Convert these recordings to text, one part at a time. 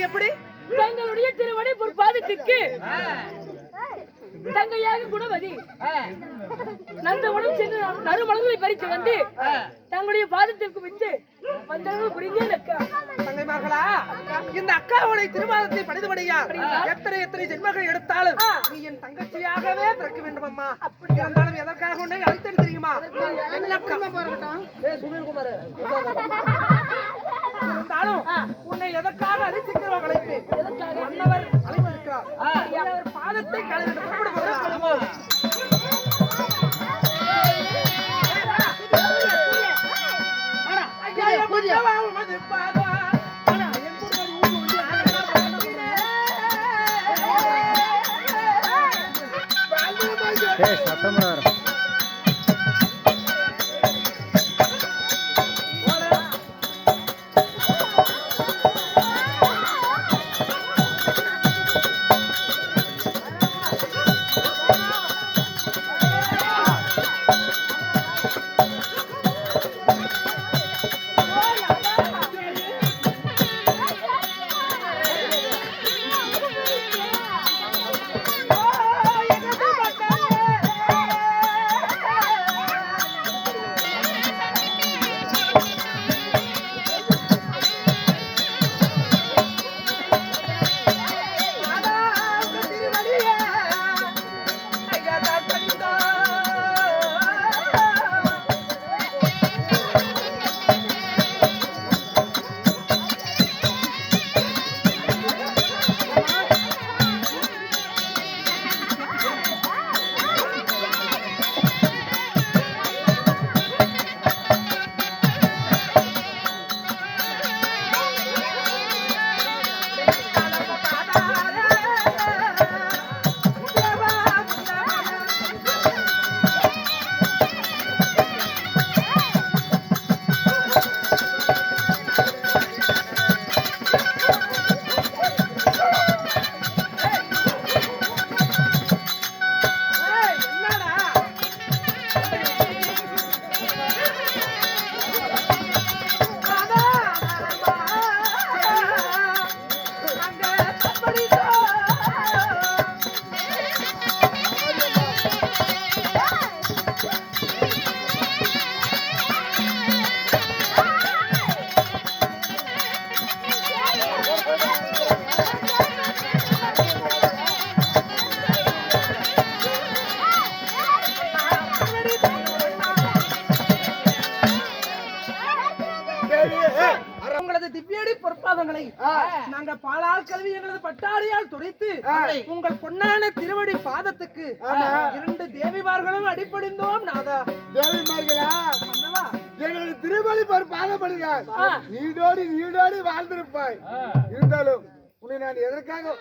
எப்படி தங்களுடைய திருவடி பொற்பாதத்திற்கு தங்கையாக குணவதி நந்தவனம் சென்று நறுமலர்களை பறித்து வந்து தங்களுடைய பாதத்திற்கு வச்சு வந்தவர்கள் புரிந்தே தங்கைமார்களா, இந்த அக்காவுடைய திருமாதத்தை படித்தபடியா எத்தனை எத்தனை ஜென்மங்கள் எடுத்தாலும் நீ என் தங்கச்சியாகவே பிறக்க வேண்டும் அம்மா. அப்படி இருந்தாலும் எதற்காக உன்னை அழைத்தது தெரியுமா? சுனில்குமார் இருந்தாலும் உன்னை எதற்காக அழைத்திருக்கிறோம் அழைப்பேன். மன்னவர் அழைத்திருக்கிறார். அவர் பாதத்தை கலந்து நாங்க பாலால் கல்வி எங்களது பட்டாரியால் துடைத்து உங்கள் பொன்னான திருவடி பாதத்துக்கு 2 தேவிமார்களும் அடிப்படைந்தோம். நாதா தேவிமார்களா, எங்களது திருவடி பாதப்படுங்க. நீடோடி நீடோடி வாழ்ந்திருப்பாய். இருந்தாலும் உன்னை நான் எதற்காக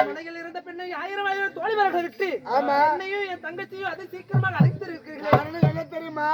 மனையில் இருந்த பெண்ணை 1000 தோழிமார்கள் விட்டு என்னையும் என் தங்கச்சியும் அதை சீக்கிரமாக அழைத்து இருக்கிறீர்கள். என்ன தெரியுமா?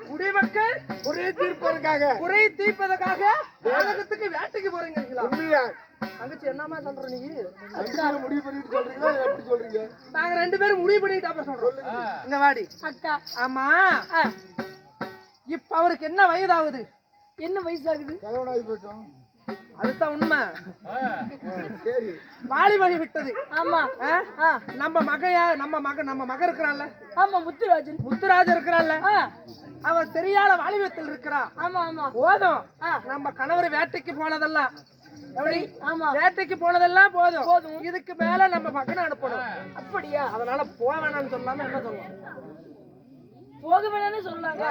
குடிமக்கள் குறை தீர்ப்பதற்காக குறை தீர்ப்பதற்காக உலகத்துக்கு வேட்டைக்கு போறீங்களா? உண்மையா தங்கச்சி என்னமா சொல்ற நீ? முடிவு பண்ணிட்டு சொல்றீங்களா எப்படி சொல்றீங்க? நாங்க 2 பேரும் முடிவு பண்ணிட்டு அப்புறம் சொல்றோம். இங்க வாடி. அக்கா ஆமா, இப்ப அவருக்கு என்ன வயதாகுது? என்ன வயசாகுது? கல்யாணம் போயிட்டோம். அதுதான் உண்மை. சரி, வாலிபடி விட்டது. ஆமா. நம்ம மக இருக்கிறான்ல, ஆமா முத்துராஜன். முத்துராஜன் இருக்கிறான்ல, அவன் சரியான வாலிபத்தில் இருக்கிறா. ஆமா ஆமா. போதும், நம்ம கணவர் வேட்டைக்கு போனதெல்லாம் எப்படி? ஆமா, வேட்டைக்கு போனதெல்லாம் போதும். இதுக்கு மேல நம்ம மகனை அனுப்பணும். அப்படியா? அதனால போக வேணாம்னு சொல்லாம என்ன சொல்லுவோம்? போக வேணாம்னு சொல்லாங்க.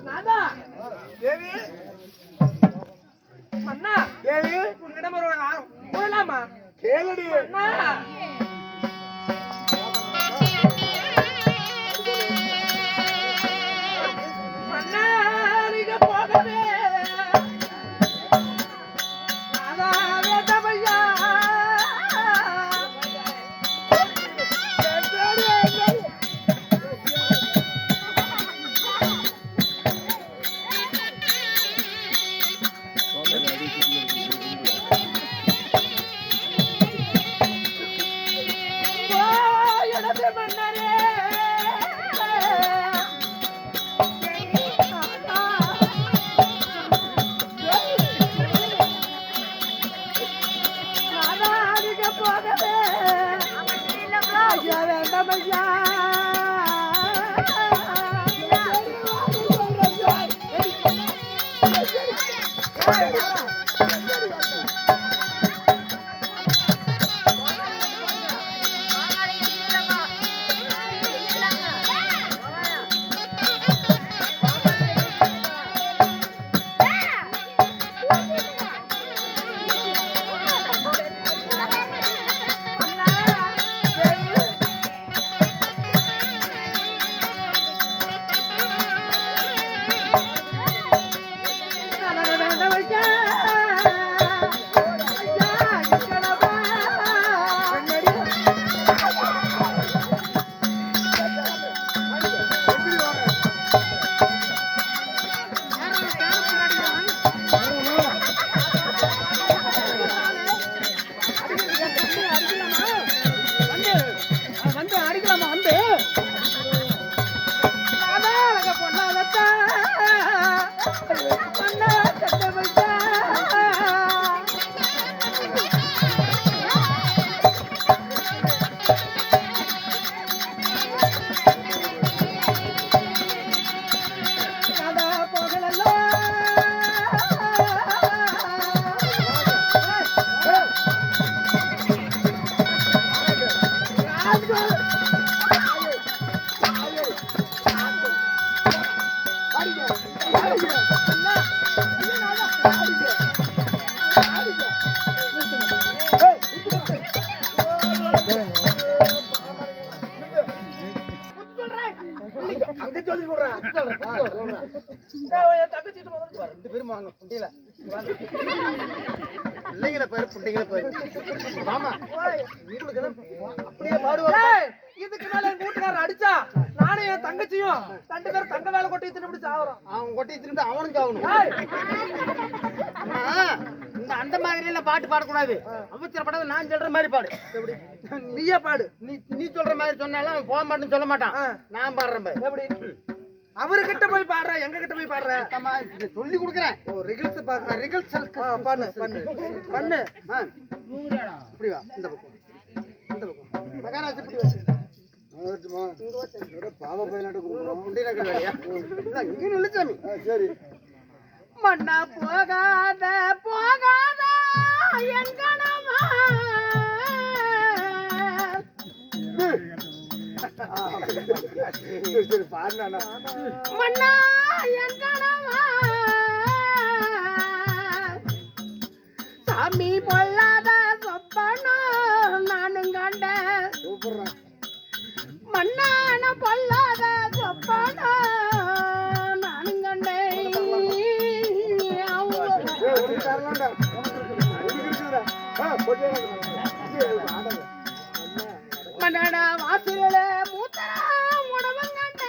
நாதா தேவி அண்ணா, தேவி உன்னிடம் ஒரு போகலாமா? கேளடி. அண்ணா அண்ணா, நீங்க போகவே நாதா வேண்டமையா. எனது மன்னரே, நாதாரிக போகவே ஐயா வேண்டமையா. வந்து அடிக்கலாமா? வந்து பொண்ணாதத்தா பொண்ணா கட்ட வைத்தா. கதா போகலல்லோ அங்க சொல்லி கொடுறேன். தங்கச்சிட்டு முதல்ல பாரு. 2 பேரும் வாங்க புண்டியில. பிள்ளைங்கள பாரு, புண்டிங்கள பாரு. மாமா வீட்டுக்கு அப்படியே பாடுவாங்க. ஏய், இதுக்கு மேல எங்க வீட்டுக்காரர் அடிச்சா நானும் என் தங்கச்சியும் 2 பேரும் தங்க வேலை கொட்டி தின்னு சாவறோம். அவன் கொட்டி திரும்பி அவனுக்கு ஆகணும். இந்த அந்த மாதிரி எல்லாம் பாட்டு பாடக்கூடாது. அவசரப்படாத, நான் சொல்ற மாதிரி பாடு. எப்படி? நீயே பாடு. நீ சொல்ற மாதிரி சொன்னாலும் அவன் போக மாட்டேன்னு சொல்ல மாட்டான். நான் பாடுறேன் பாரு. எப்படி? அவர்கிட்ட போய் பாடுற, எங்க கிட்ட போய் பாடுற? சொல்லி கொடுக்குறேன். ரிகல்ஸ் பாடுற. ரிகல்ஸ் பண்ணு பண்ணு பண்ணு. இப்படி வா, இந்த பக்கம் இந்த பக்கம் மகாராஜ் இப்படி வச்சு பாவ பையனாட்டு சரி. மண்ணா போகாத போகாத எங்கனமா சரி பாருண்ணா. மண்ணா எங்கனமா சாமி பொல்லாத சொப்பனோ நானும் கண்டேன். சூப்பர்ண்ணா. மண்ணான பொல்லாத சொப்பனோ நானும் கண்டேன். மண்ணான வாசல மூத்தரா உணவங்கண்ட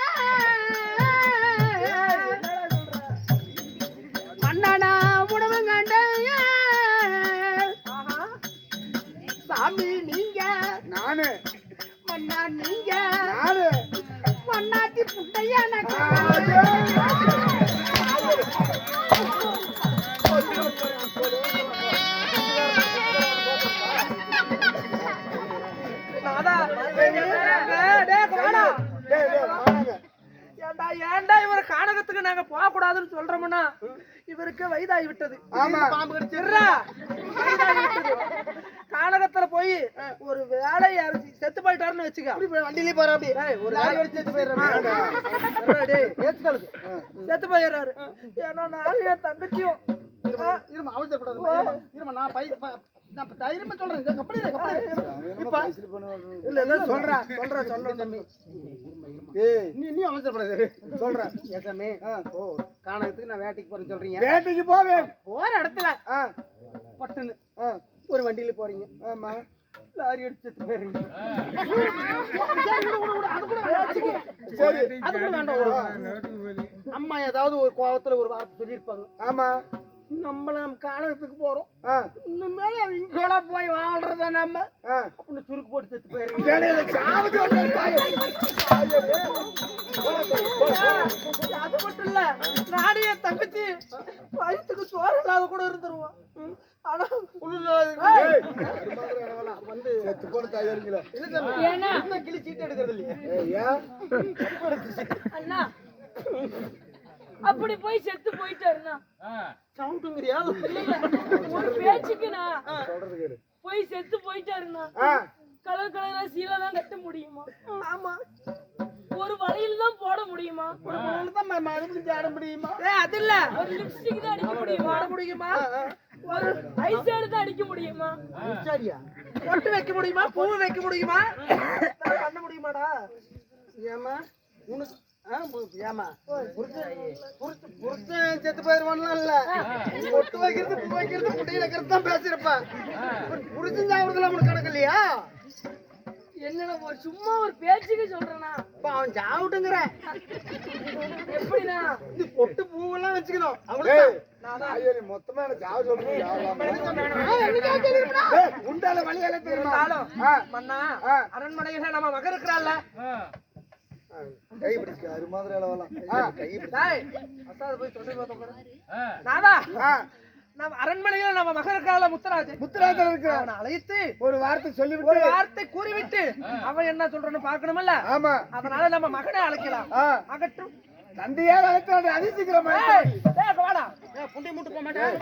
அவருக்கு வயதாகி விட்டது. ஆமா. பாம்பு கடிச்சிடுறா. வயதாகி விட்டது. கானகத்துல போய் ஒரு வேலையை அரைச்சி செத்து போயிட்டாருன்னு வச்சுக்க. வண்டியிலே போற அப்படி ஒரு வேலை அடிச்சு செத்து போயிடுறாரு. செத்து போயிடுறாரு. ஏன்னா நானும் என் தங்கச்சியும் இருமா அவசரப்படாத. இருமா நான் தைரியமா சொல்றேன். கப்படி இப்ப இல்ல சொல்றேன் தம்பி. ஏய் நீ அவசரப்படாத. சொல்றேன் ஏசாமி. ஓ கானகத்துக்கு நான் வேட்டைக்கு போறேன்னு சொல்றீங்க. வேட்டைக்கு போற இடத்துல பட்டுன்னு ஒரு வண்டியில போறீங்க. ஆமா. லாரி அடிச்சு போறீங்க. சரி அது கூட வேண்டாம். அம்மா ஏதாவது ஒரு கோவத்துல ஒரு வார்த்தை சொல்லியிருப்பாங்க. ஆமா. நம்ம கானகத்துக்கு போறோம். இனிமேல இங்கோட போய் வாழ்றத நம்ம அப்படின்னு சுருக்கு போட்டு செத்து போயிருக்கீங்க. அது மட்டும் இல்ல நானே தங்கச்சி வயிற்றுக்கு சோறு இல்லாத கூட இருந்துருவோம். ஆனா வந்து செத்து போன தயாரிங்களா கிளி சீட்டு எடுக்கிறது இல்லையா? அண்ணா அப்படி போய் செத்து போயிட்டாருண்ணா. சவுண்டுங்கறியா? ஒரு பேச்சுக்குண்ணா போய் செத்து போயிட்டாருண்ணா. கலர் கலரா சீலை தான் கட்ட முடியுமா? ஆமா. ஒரு வளையல் தான் போட முடியுமா? ஒரு வளையல் தான் மறுபடியும் ஆட முடியுமா? அது இல்ல. ஒரு லிப்ஸ்டிக் தான் அடிக்க முடியுமா? ஆட முடியுமா? ஒரு ஐஷேடு தான் அடிக்க முடியுமா? சரியா? பொட்டு வைக்க முடியுமா? பூ வைக்க முடியுமா? பண்ண முடியுமாடா? ஏமா உனக்கு ஏமா புருஷன் செத்து போயிருவான்லாம் இல்ல. பொட்டு வைக்கிறது பூ வைக்கிறது முட்டையில வைக்கிறது தான் பேசிருப்பா. புருஷன் சாப்பிடுறதுல அவனுக்கு கணக்கு இல்லையா? என்னடா ஒரு சும்மா ஒரு பேச்சுக்கு சொல்றேனா? அவன் சாப்பிட்டுங்கிற எப்படினா இது பொட்டு பூவெல்லாம் வச்சுக்கணும். மொத்தமா எனக்கு சாவு சொல்றீங்க. உண்டால வழியால தெரியுமா? மன்னா அரண்மனையில நம்ம மகன் இருக்கிறாள்ல, கை பிடிச்சு அது மாதிரி அளவலாம் கை போய் சொல்லி நாதா நம்ம அரண்மனையில நம்ம மகன் இருக்கிறாள் முத்துராஜன் இருக்கிறான். அழைத்து ஒரு வார்த்தை சொல்லிவிட்டு ஒரு வார்த்தை கூறிவிட்டு அவன் என்ன சொல்றன்னு பாக்கணும்ல. ஆமா. அதனால நம்ம மகனை அழைக்கலாம். அகற்றும் தந்தையா அழைத்தாடு அதிசீக்கிரமா வாடா. புண்டி மூட்டு போக மாட்டேன்.